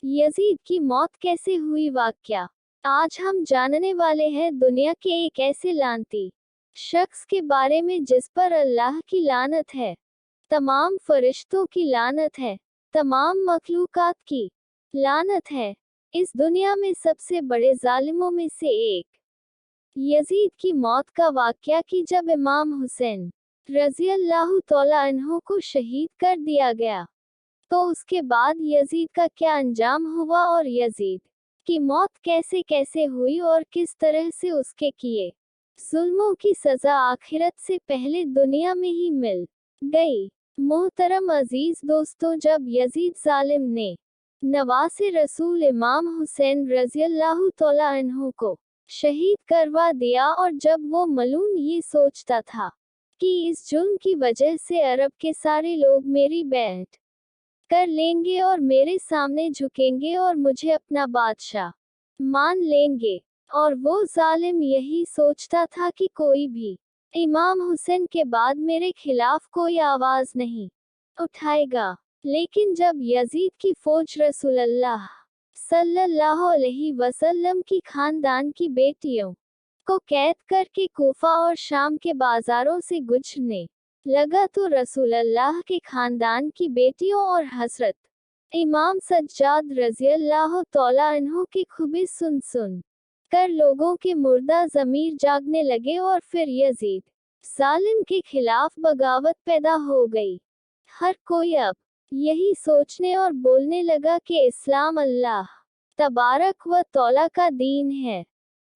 Yazid की मौत कैसे हुई वाकया। आज हम जानने वाले हैं दुनिया के एक ऐसे लानती शख्स के बारे में जिस पर अल्लाह की लानत है, तमाम फरिश्तों की लानत है, तमाम मखलूकात की लानत है। इस दुनिया में सबसे बड़े जालिमों में से एक यजीद की मौत का वाकया कि जब इमाम हुसैन रज़ियल्लाहु तआला अन्हु को शहीद कर दिया गया, तो उसके बाद यजीद का क्या अंजाम हुआ और यजीद की मौत कैसे कैसे हुई और किस तरह से उसके किए जुल्मों की सजा आखिरत से पहले दुनिया में ही मिल गई। मोहतरम अजीज दोस्तों, जब यजीद जालिम ने नवासे रसूल इमाम हुसैन रज़ियल्लाहु तआला अन्हु को शहीद करवा दिया और जब वो मलून ये सोचता था कि इस जुल्म की वजह से अरब के सारे लोग मेरी बैत कर लेंगे और मेरे सामने झुकेंगे और मुझे अपना बादशाह मान लेंगे, और वो जालिम यही सोचता था कि कोई भी इमाम हुसैन के बाद मेरे खिलाफ कोई आवाज नहीं उठाएगा। लेकिन जब यजीद की फौज रसूलुल्लाह सल्लल्लाहु अलैहि वसल्लम की खानदान की बेटियों को कैद करके कूफा और शाम के बाजारों से गुजरने लगा, तो रसूलुल्लाह के खानदान की बेटियों और हजरत इमाम सज्जाद रज़ियल्लाहु तआला अन्हु की खूबी सुन सुन कर लोगों के मुर्दा ज़मीर जागने लगे और फिर यजीद जालिम के खिलाफ बगावत पैदा हो गई। हर कोई अब यही सोचने और बोलने लगा कि इस्लाम अल्लाह तबारक व तौला का दीन है।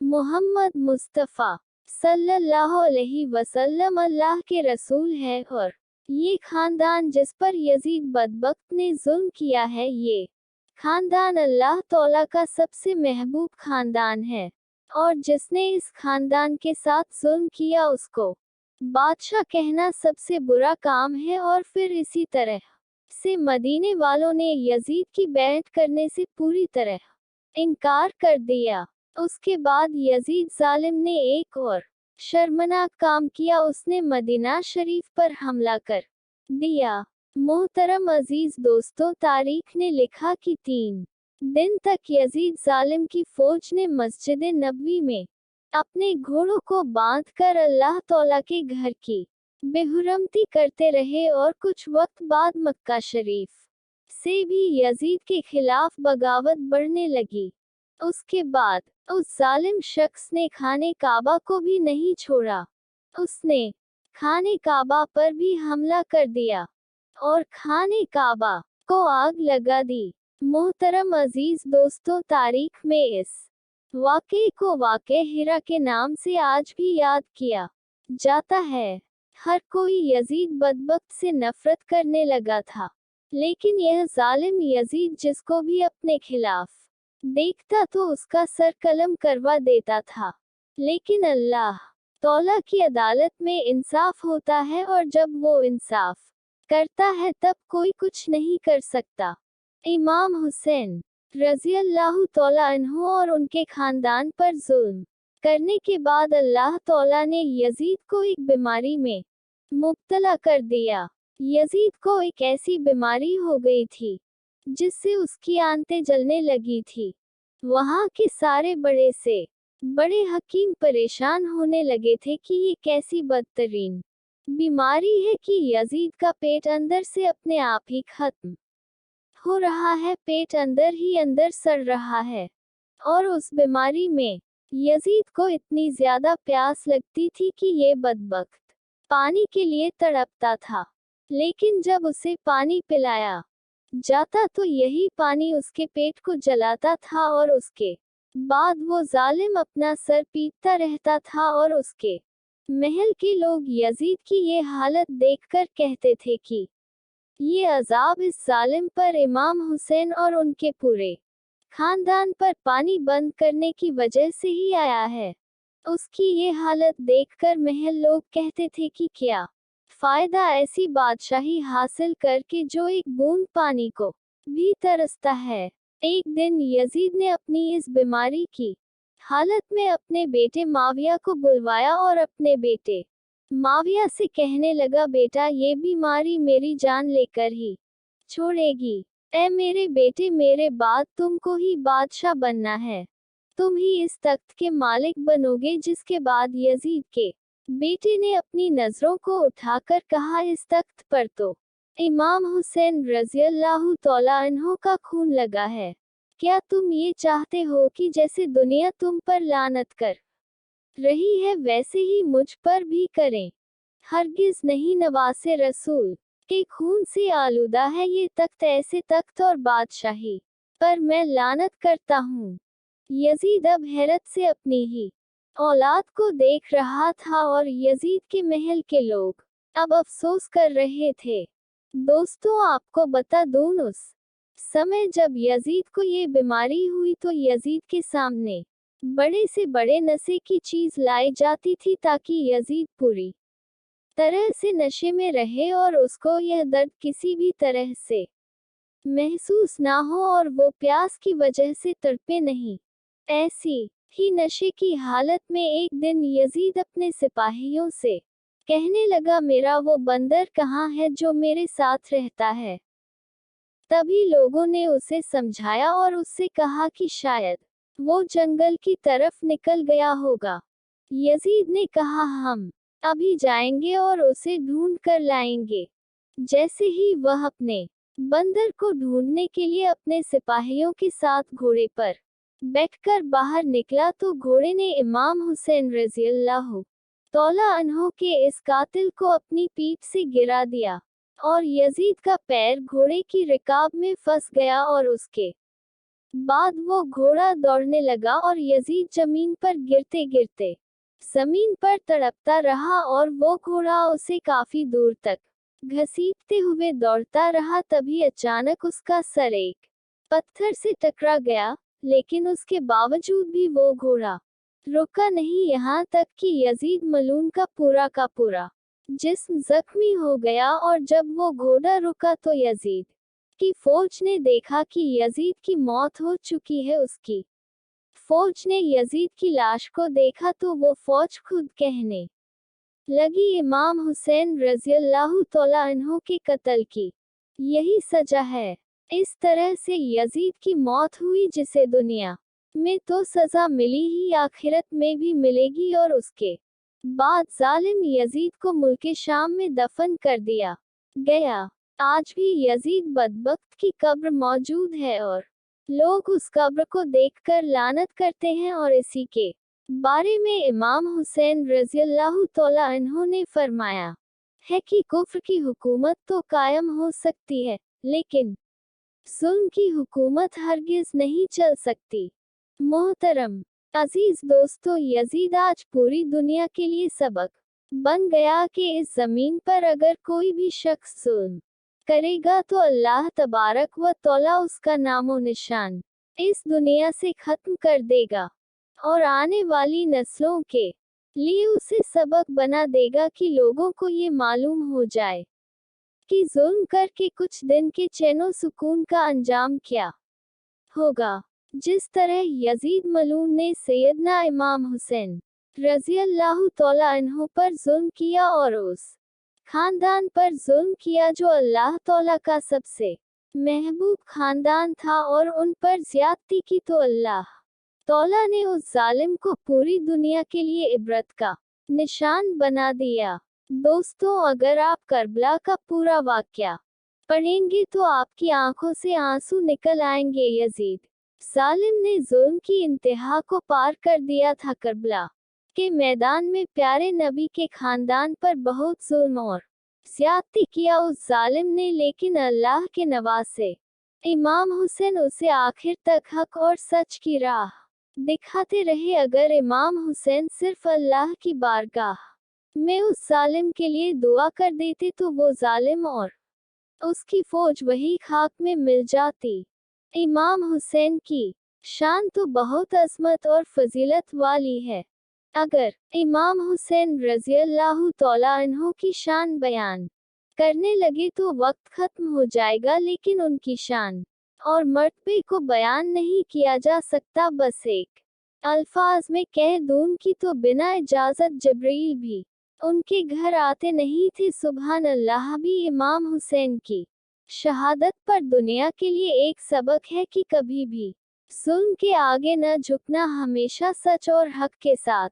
मोहम्मद मुस्तफ़ा सल्लल्लाहु अलैहि वसल्लम अल्लाह के रसूल है, और ये खानदान जिस पर यजीद बदबख्त ने जुल्म किया है, ये खानदान अल्लाह तौला का सबसे महबूब खानदान है, और जिसने इस खानदान के साथ जुल्म किया उसको बादशाह कहना सबसे बुरा काम है। और फिर इसी तरह से मदीने वालों ने यजीद की बैत करने से पूरी तरह इनकार कर दिया। उसके बाद यजीद जालिम ने एक और शर्मनाक काम किया, उसने मदीना शरीफ पर हमला कर दिया। मोहतरम अजीज दोस्तों, तारीख ने लिखा कि 3 दिन तक यजीद जालिम की फौज ने मस्जिद नबवी में अपने घोड़ों को बांधकर अल्लाह तौला के घर की बेहुरमती करते रहे, और कुछ वक्त बाद मक्का शरीफ से भी यजीद के खिलाफ बगावत बढ़ने लगी। उसके बाद उस जालिम शख्स ने खाने काबा को भी नहीं छोड़ा, उसने खाने काबा पर भी हमला कर दिया और खाने काबा को आग लगा दी। मोहतरम अजीज दोस्तों, तारीख में इस वाक़े को वाक़े हिरा के नाम से आज भी याद किया जाता है। हर कोई यजीद बदबख्त से नफरत करने लगा था, लेकिन यह जालिम यजीद जिसको भी अपने खिलाफ देखता तो उसका सर कलम करवा देता था। लेकिन अल्लाह तौला की अदालत में इंसाफ होता है, और जब वो इंसाफ करता है तब कोई कुछ नहीं कर सकता। इमाम हुसैन रज़ियल्लाहु तआला अन्हु और उनके खानदान पर जुल्म करने के बाद अल्लाह तौला ने यजीद को एक बीमारी में मुब्तला कर दिया। यजीद को एक ऐसी बीमारी हो गई थी जिससे उसकी आंतें जलने लगी थी। वहाँ के सारे बड़े से बड़े हकीम परेशान होने लगे थे कि ये कैसी बदतरीन बीमारी है कि यजीद का पेट अंदर से अपने आप ही खत्म हो रहा है, पेट अंदर ही अंदर सड़ रहा है। और उस बीमारी में यजीद को इतनी ज्यादा प्यास लगती थी कि ये बदबख्त पानी के लिए तड़पता था, लेकिन जब उसे पानी पिलाया जाता तो यही पानी उसके पेट को जलाता था, और उसके बाद वो जालिम अपना सर पीटता रहता था। और उसके महल के लोग यजीद की ये हालत देखकर कहते थे कि ये अजाब इस जालिम पर इमाम हुसैन और उनके पूरे खानदान पर पानी बंद करने की वजह से ही आया है। उसकी ये हालत देखकर महल लोग कहते थे कि क्या फायदा ऐसी बादशाही हासिल करके जो एक बूंद पानी को भी तरसता है। एक दिन यजीद ने अपनी इस बीमारी की हालत में अपने बेटे माविया को बुलवाया और अपने बेटे माविया से कहने लगा, बेटा ये बीमारी मेरी जान लेकर ही छोड़ेगी। ए मेरे बेटे, मेरे बाद तुमको ही बादशाह बनना है। तुम ही इस तख्त के मालिक बनोगे। जिसके बाद यजीद के बेटे ने अपनी नजरों को उठाकर कहा, इस तख्त पर तो इमाम हुसैन रज़ियल्लाहु तआला अन्हु का खून लगा है। क्या तुम ये चाहते हो कि जैसे दुनिया तुम पर लानत कर रही है वैसे ही मुझ पर भी करें? हरगिज नहीं, नवासे रसूल के खून से आलूदा है ये तख्त, ऐसे तख्त और बादशाही पर मैं लानत करता हूँ। यजीद अब हैरत से अपनी ही औलाद को देख रहा था और यजीद के महल के लोग अब अफसोस कर रहे थे। दोस्तों, आपको बता दूं, उस समय जब यजीद को ये बीमारी हुई तो यजीद के सामने बड़े से बड़े नशे की चीज लाई जाती थी ताकि यजीद पूरी तरह से नशे में रहे और उसको यह दर्द किसी भी तरह से महसूस ना हो और वो प्यास की वजह से तड़पे नहीं। ऐसी ही नशे की हालत में एक दिन यजीद अपने सिपाहियों से कहने लगा, मेरा वो बंदर कहाँ है जो मेरे साथ रहता है? तभी लोगों ने उसे समझाया और उससे कहा कि शायद वो जंगल की तरफ निकल गया होगा। यजीद ने कहा, हम अभी जाएंगे और उसे ढूंढ कर लाएंगे। जैसे ही वह अपने बंदर को ढूंढने के लिए अपने सिपाहियों के साथ घोड़े पर बैठकर बाहर निकला तो घोड़े ने इमाम हुसैन रज़ियल्लाहु तआला अन्हु के इस कातिल को अपनी पीठ से गिरा दिया और यजीद का पैर घोड़े की रिकाब में फंस गया और उसके बाद वो घोड़ा दौड़ने लगा और यजीद जमीन पर गिरते गिरते जमीन पर तड़पता रहा और वो घोड़ा उसे काफी दूर तक घसीटते हुए दौड़ता रहा। तभी अचानक उसका सर एक पत्थर से टकरा गया, लेकिन उसके बावजूद भी वो घोड़ा रुका नहीं, यहाँ तक कि यजीद मलून का पूरा जिस्म जख्मी हो गया। और जब वो घोड़ा रुका तो यजीद की फौज ने देखा कि यजीद की मौत हो चुकी है। उसकी फौज ने यजीद की लाश को देखा तो वो फौज खुद कहने लगी, इमाम हुसैन रज़ियल्लाहु तआला अन्हु के कत्ल की यही सजा है। इस तरह से यजीद की मौत हुई, जिसे दुनिया में तो सजा मिली ही आखिरत में भी मिलेगी। और उसके बाद जालिम यजीद को मुल्के शाम में दफन कर दिया गया। आज भी यजीद बदबख्त की कब्र मौजूद है और लोग उस कब्र को देखकर लानत करते हैं। और इसी के बारे में इमाम हुसैन रज़ियल्लाहु तआला अन्हु ने फरमाया है कि कुफ्र की हुकूमत तो कायम हो सकती है, लेकिन जुल्म की हुकूमत हरगिज नहीं चल सकती। मोहतरम अजीज दोस्तों, यजीद आज पूरी दुनिया के लिए सबक बन गया कि इस जमीन पर अगर कोई भी शख्स जुल्म करेगा तो अल्लाह तबारक व तौला उसका नामो निशान इस दुनिया से खत्म कर देगा और आने वाली नस्लों के लिए उसे सबक बना देगा कि लोगों को ये मालूम हो जाए कि जुल्म करके कुछ दिन के चैनो सुकून का अंजाम क्या होगा। जिस तरह यजीद मलून ने सैयदना इमाम हुसैन रज़ियल्लाहु तआला अन्हु पर जुल्म किया और उस खानदान पर जुल्म किया जो अल्लाह तआला का सबसे महबूब खानदान था और उन पर ज्यादती की, तो अल्लाह तौला ने उस जालिम को पूरी दुनिया के लिए इबरत का निशान बना दिया। दोस्तों, अगर आप करबला का पूरा वाक़या पढ़ेंगे तो आपकी आंखों से आंसू निकल आएंगे। यजीद जालिम ने जुल्म की इंतहा को पार कर दिया था। करबला के मैदान में प्यारे नबी के खानदान पर बहुत जुल्म और ज्यादती किया उस जालिम ने, लेकिन अल्लाह के नवासे इमाम हुसैन उसे आखिर तक हक और सच की राह दिखाते रहे। अगर इमाम हुसैन सिर्फ अल्लाह की बारगाह में उस जालिम के लिए दुआ कर देते तो वो जालिम और उसकी फौज वही खाक में मिल जाती। इमाम हुसैन की शान तो बहुत अजमत और फजीलत वाली है। अगर इमाम हुसैन रज़ियल्लाहु तआला अन्हु की शान बयान करने लगे तो वक्त खत्म हो जाएगा, लेकिन उनकी शान और मर्तबे को बयान नहीं किया जा सकता। बस एक अल्फाज में कह दूं कि तो बिना इजाजत जिब्रील भी उनके घर आते नहीं थे। सुभान अल्लाह। भी इमाम हुसैन की शहादत पर दुनिया के लिए एक सबक है कि कभी भी जुल्म के आगे न झुकना, हमेशा सच और हक के साथ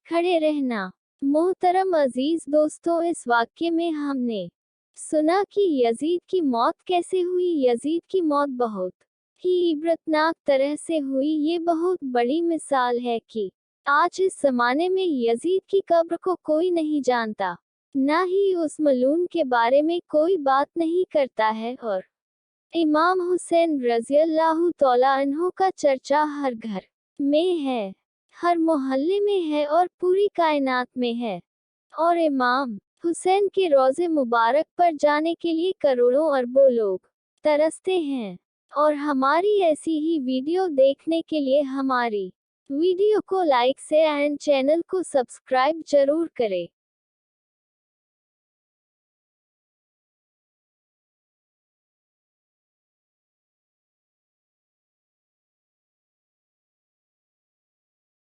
खड़े रहना। मोहतरम अजीज दोस्तों, इस वाक्य में हमने सुना कि यजीद की मौत कैसे हुई। यजीद की मौत बहुत ही इबरतनाक तरह से हुई। ये बहुत बड़ी मिसाल है कि आज इस जमाने में यजीद की कब्र को कोई नहीं जानता, ना ही उस मलून के बारे में कोई बात नहीं करता है, और इमाम हुसैन रज़ियल्लाहु तआला अन्हु का चर्चा हर घर में है, हर मोहल्ले में है और पूरी कायनात में है। और इमाम हुसैन के रोज़े मुबारक पर जाने के लिए करोड़ों अरबों लोग तरसते हैं। और हमारी ऐसी ही वीडियो देखने के लिए हमारी वीडियो को लाइक से एंड चैनल को सब्सक्राइब जरूर करें।